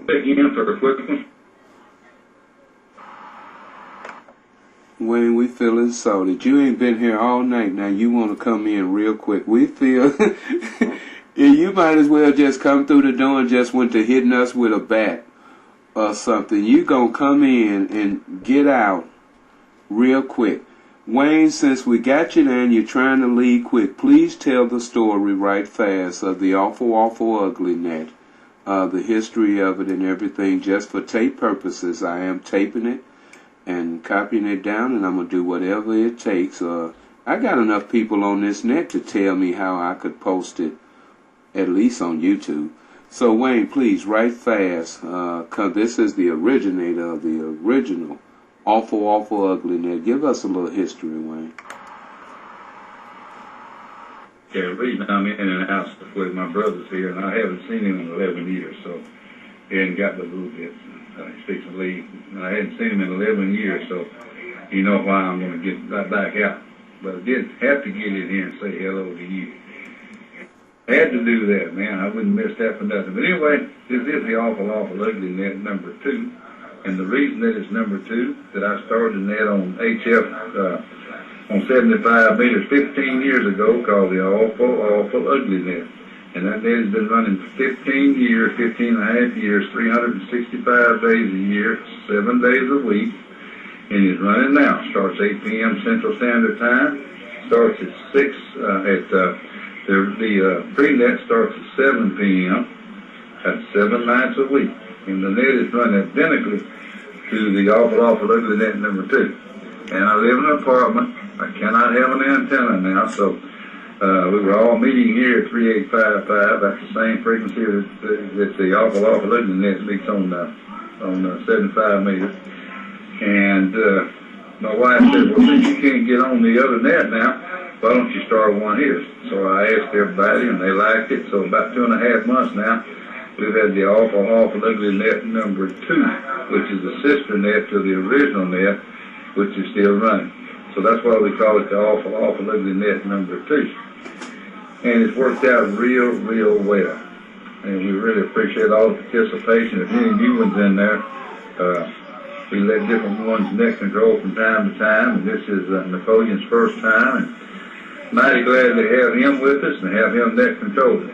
Again for a quick one. Wayne, we feeling salted. You ain't been here all night. Now you want to come in real quick. We feel you might as well just come through the door and just went to hitting us with a bat or something. You gonna come in and get out real quick. Wayne, since we got you there and you're trying to leave quick, please tell the story right fast of the awful, awful ugly net, the history of it and everything, just for tape purposes. I am taping it and copying it down, and I'm going to do whatever it takes. I got enough people on this net to tell me how I could post it, at least on YouTube. So, Wayne, please, right fast, because this is the originator of the original awful, awful ugly net. Give us a little history, Wayne. Yeah, the reason I'm in and out with my brothers here, and I haven't seen him in 11 years, so he hadn't got but a little bit. He's fixing to leave. I hadn't seen him in 11 years, so you know why I'm going to get right back out. But I did have to get in here and say hello to you. Had to do that, man. I wouldn't miss that for nothing. But anyway, this is the awful, awful ugly net number 2. And the reason that it's number 2, that I started the net on HF on 75 meters 15 years ago, called the awful, awful ugly net. And that net has been running for 15 years, 15 and a half years, 365 days a year, 7 days a week. And it's running now. Starts 8 p.m. Central Standard Time. Starts at 6, the pre-net starts at 7 p.m. That's 7 nights a week. And the net is run identically to the awful, awful ugly net number 2. And I live in an apartment. I cannot have an antenna now, so we were all meeting here at 3855. That's the same frequency that the awful, awful ugly net speaks on 75 meters. And my wife said, well, since you can't get on the other net now, why don't you start one here? So I asked everybody, and they liked it. So about 2.5 months now, we've had the awful, awful ugly net number 2, which is a sister net to the original net, which is still running. So that's why we call it the awful, awful ugly net number 2. And it's worked out real, real well. And we really appreciate all the participation. If any new ones in there, we let different ones net control from time to time. And this is Napoleon's first time. And mighty glad to have him with us and have him net controlling.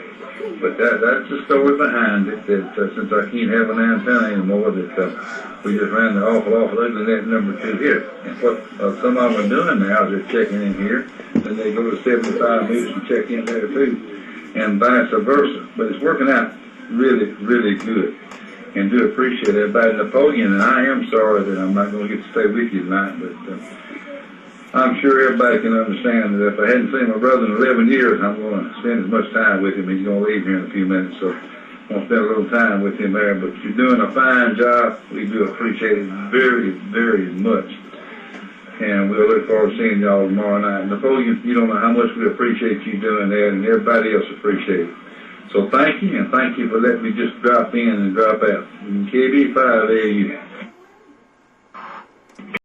But that's the story behind it, that since I can't have an antenna anymore, that we just ran the awful, awful ugly net number 2 here. And what some of them are doing now is they're checking in here, then they go to 75 meters and check in there too, and vice versa. But it's working out really, really good. And do appreciate everybody. Napoleon, and I am sorry that I'm not going to get to stay with you tonight, but I'm sure everybody can understand that if I hadn't seen my brother in 11 years, I'm going to spend as much time with him. He's going to leave here in a few minutes, so I'm going to spend a little time with him there. But you're doing a fine job. We do appreciate it very, very much. And we'll look forward to seeing y'all tomorrow night. Napoleon, you don't know how much we appreciate you doing that, and everybody else appreciates it. So thank you, and thank you for letting me just drop in and drop out. KB5AU.